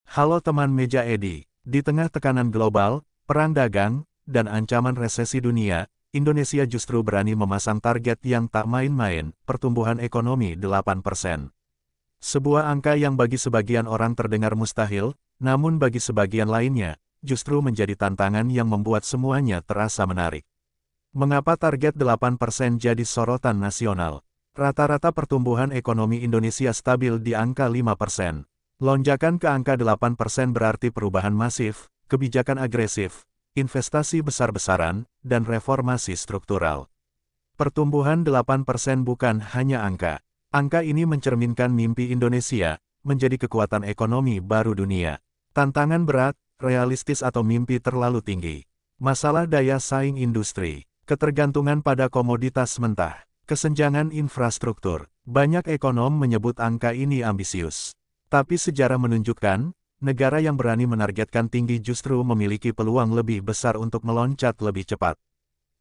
Halo teman meja Edi, di tengah tekanan global, perang dagang, dan ancaman resesi dunia, Indonesia justru berani memasang target yang tak main-main, pertumbuhan ekonomi 8%. Sebuah angka yang bagi sebagian orang terdengar mustahil, namun bagi sebagian lainnya, justru menjadi tantangan yang membuat semuanya terasa menarik. Mengapa target 8% jadi sorotan nasional? Rata-rata pertumbuhan ekonomi Indonesia stabil di angka 5%. Lonjakan ke angka 8% berarti perubahan masif, kebijakan agresif, investasi besar-besaran, dan reformasi struktural. Pertumbuhan 8% bukan hanya angka. Angka ini mencerminkan mimpi Indonesia, menjadi kekuatan ekonomi baru dunia. Tantangan berat, realistis atau mimpi terlalu tinggi. Masalah daya saing industri, ketergantungan pada komoditas mentah, kesenjangan infrastruktur. Banyak ekonom menyebut angka ini ambisius. Tapi sejarah menunjukkan, negara yang berani menargetkan tinggi justru memiliki peluang lebih besar untuk meloncat lebih cepat.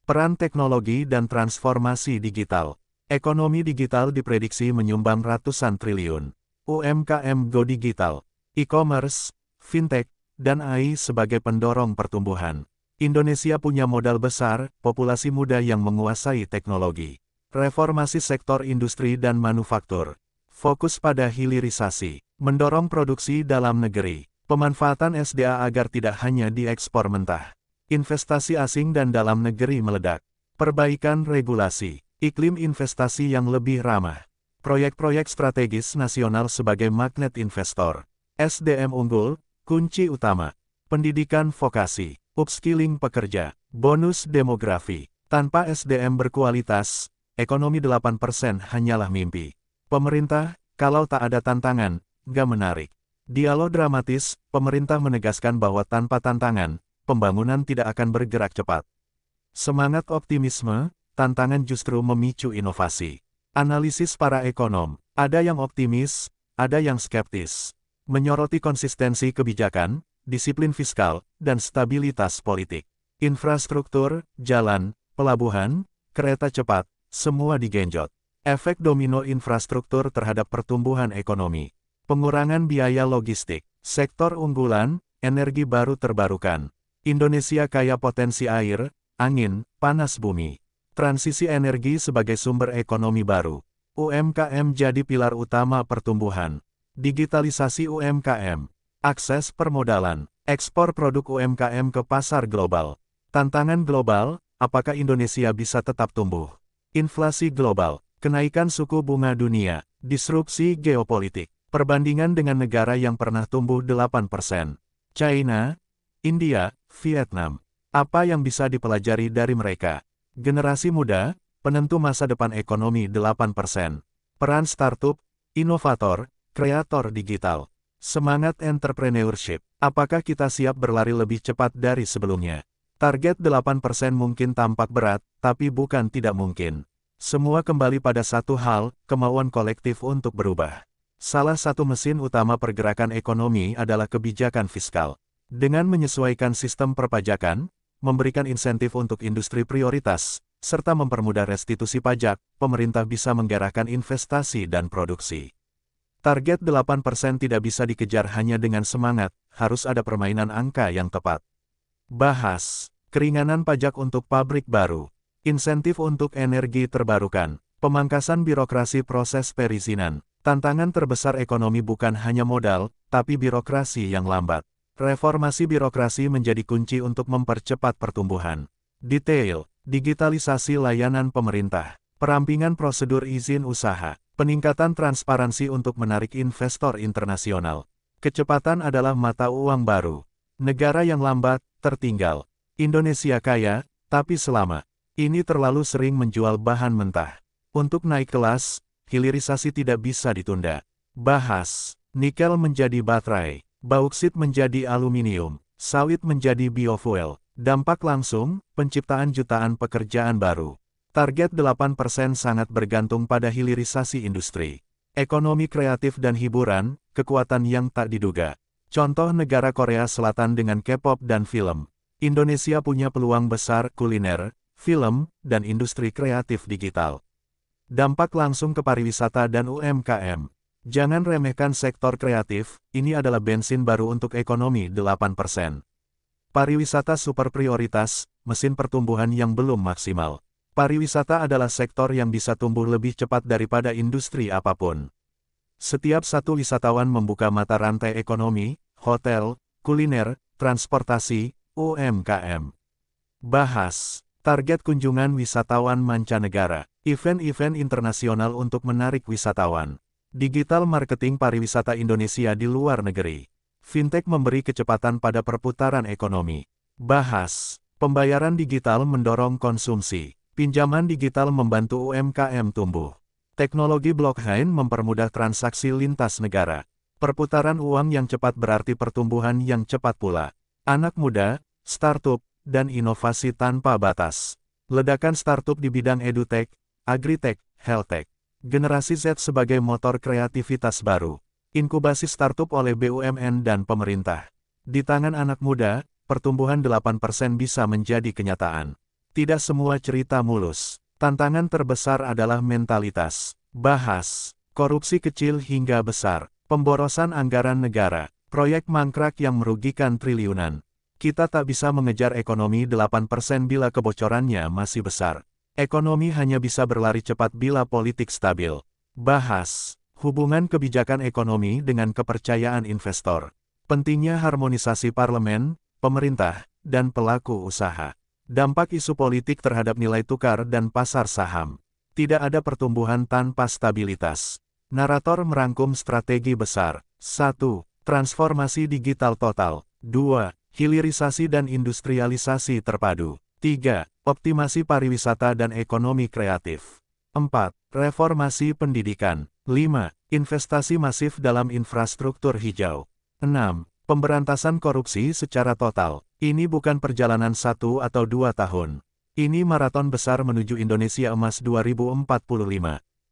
Peran teknologi dan transformasi digital. Ekonomi digital diprediksi menyumbang ratusan triliun. UMKM go digital, e-commerce, fintech, dan AI sebagai pendorong pertumbuhan. Indonesia punya modal besar, populasi muda yang menguasai teknologi. Reformasi sektor industri dan manufaktur. Fokus pada hilirisasi, mendorong produksi dalam negeri. Pemanfaatan SDA agar tidak hanya diekspor mentah. Investasi asing dan dalam negeri meledak. Perbaikan regulasi, iklim investasi yang lebih ramah. Proyek-proyek strategis nasional sebagai magnet investor. SDM unggul, kunci utama. Pendidikan vokasi, upskilling pekerja, bonus demografi. Tanpa SDM berkualitas, ekonomi 8% hanyalah mimpi. Pemerintah, kalau tak ada tantangan, gak menarik. Dialog dramatis, pemerintah menegaskan bahwa tanpa tantangan, pembangunan tidak akan bergerak cepat. Semangat optimisme, tantangan justru memicu inovasi. Analisis para ekonom, ada yang optimis, ada yang skeptis. Menyoroti konsistensi kebijakan, disiplin fiskal, dan stabilitas politik. Infrastruktur, jalan, pelabuhan, kereta cepat, semua digenjot. Efek domino infrastruktur terhadap pertumbuhan ekonomi. Pengurangan biaya logistik, sektor unggulan, energi baru terbarukan. Indonesia kaya potensi air, angin, panas bumi. Transisi energi sebagai sumber ekonomi baru. UMKM jadi pilar utama pertumbuhan. Digitalisasi UMKM. Akses permodalan. Ekspor produk UMKM ke pasar global. Tantangan global, apakah Indonesia bisa tetap tumbuh? Inflasi global. Kenaikan suku bunga dunia, disrupsi geopolitik, perbandingan dengan negara yang pernah tumbuh 8%. China, India, Vietnam. Apa yang bisa dipelajari dari mereka? Generasi muda, penentu masa depan ekonomi 8%. Peran startup, inovator, kreator digital. Semangat entrepreneurship. Apakah kita siap berlari lebih cepat dari sebelumnya? Target 8% mungkin tampak berat, tapi bukan tidak mungkin. Semua kembali pada satu hal, kemauan kolektif untuk berubah. Salah satu mesin utama pergerakan ekonomi adalah kebijakan fiskal. Dengan menyesuaikan sistem perpajakan, memberikan insentif untuk industri prioritas, serta mempermudah restitusi pajak, pemerintah bisa menggerakkan investasi dan produksi. Target 8% tidak bisa dikejar hanya dengan semangat, harus ada permainan angka yang tepat. Bahas, keringanan pajak untuk pabrik baru. Insentif untuk energi terbarukan, pemangkasan birokrasi proses perizinan. Tantangan terbesar ekonomi bukan hanya modal, tapi birokrasi yang lambat. Reformasi birokrasi menjadi kunci untuk mempercepat pertumbuhan. Detail, digitalisasi layanan pemerintah, perampingan prosedur izin usaha, peningkatan transparansi untuk menarik investor internasional. Kecepatan adalah mata uang baru. Negara yang lambat, tertinggal. Indonesia kaya, tapi selama ini terlalu sering menjual bahan mentah. Untuk naik kelas, hilirisasi tidak bisa ditunda. Bahas, nikel menjadi baterai, bauksit menjadi aluminium, sawit menjadi biofuel. Dampak langsung, penciptaan jutaan pekerjaan baru. Target 8% sangat bergantung pada hilirisasi industri. Ekonomi kreatif dan hiburan, kekuatan yang tak diduga. Contoh negara Korea Selatan dengan K-pop dan film. Indonesia punya peluang besar kuliner, film, dan industri kreatif digital. Dampak langsung ke pariwisata dan UMKM. Jangan remehkan sektor kreatif, ini adalah bensin baru untuk ekonomi 8%. Pariwisata super prioritas, mesin pertumbuhan yang belum maksimal. Pariwisata adalah sektor yang bisa tumbuh lebih cepat daripada industri apapun. Setiap satu wisatawan membuka mata rantai ekonomi, hotel, kuliner, transportasi, UMKM. Bahas target kunjungan wisatawan mancanegara, event-event internasional untuk menarik wisatawan. Digital marketing pariwisata Indonesia di luar negeri. Fintech memberi kecepatan pada perputaran ekonomi. Bahas pembayaran digital mendorong konsumsi. Pinjaman digital membantu UMKM tumbuh. Teknologi blockchain mempermudah transaksi lintas negara. Perputaran uang yang cepat berarti pertumbuhan yang cepat pula. Anak muda, startup, dan inovasi tanpa batas. Ledakan startup di bidang edutech, agritech, healthtech. Generasi Z sebagai motor kreativitas baru. Inkubasi startup oleh BUMN dan pemerintah. Di tangan anak muda, pertumbuhan 8% bisa menjadi kenyataan. Tidak semua cerita mulus. Tantangan terbesar adalah mentalitas. Bahas korupsi kecil hingga besar. Pemborosan anggaran negara. Proyek mangkrak yang merugikan triliunan. Kita tak bisa mengejar ekonomi 8% bila kebocorannya masih besar. Ekonomi hanya bisa berlari cepat bila politik stabil. Bahas hubungan kebijakan ekonomi dengan kepercayaan investor. Pentingnya harmonisasi parlemen, pemerintah, dan pelaku usaha. Dampak isu politik terhadap nilai tukar dan pasar saham. Tidak ada pertumbuhan tanpa stabilitas. Narator merangkum strategi besar. 1. Transformasi digital total. 2. Hilirisasi dan industrialisasi terpadu. 3. Optimasi pariwisata dan ekonomi kreatif. 4. Reformasi pendidikan. 5. Investasi masif dalam infrastruktur hijau. 6. Pemberantasan korupsi secara total. Ini bukan perjalanan 1 atau 2 tahun. Ini maraton besar menuju Indonesia Emas 2045.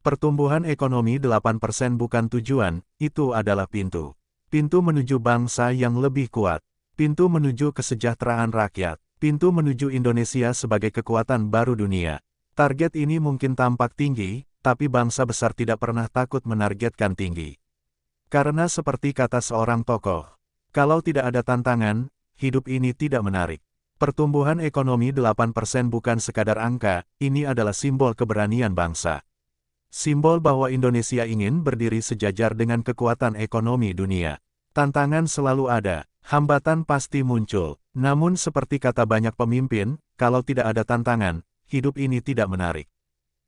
Pertumbuhan ekonomi 8% bukan tujuan, itu adalah pintu. Pintu menuju bangsa yang lebih kuat. Pintu menuju kesejahteraan rakyat. Pintu menuju Indonesia sebagai kekuatan baru dunia. Target ini mungkin tampak tinggi, tapi bangsa besar tidak pernah takut menargetkan tinggi. Karena seperti kata seorang tokoh, kalau tidak ada tantangan, hidup ini tidak menarik. Pertumbuhan ekonomi 8% bukan sekadar angka, ini adalah simbol keberanian bangsa. Simbol bahwa Indonesia ingin berdiri sejajar dengan kekuatan ekonomi dunia. Tantangan selalu ada, hambatan pasti muncul. Namun seperti kata banyak pemimpin, kalau tidak ada tantangan, hidup ini tidak menarik.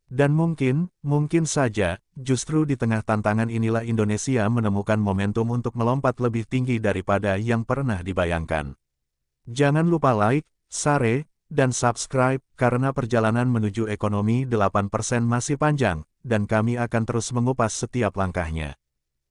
Dan mungkin saja, justru di tengah tantangan inilah Indonesia menemukan momentum untuk melompat lebih tinggi daripada yang pernah dibayangkan. Jangan lupa like, share, dan subscribe, karena perjalanan menuju ekonomi 8% masih panjang, dan kami akan terus mengupas setiap langkahnya.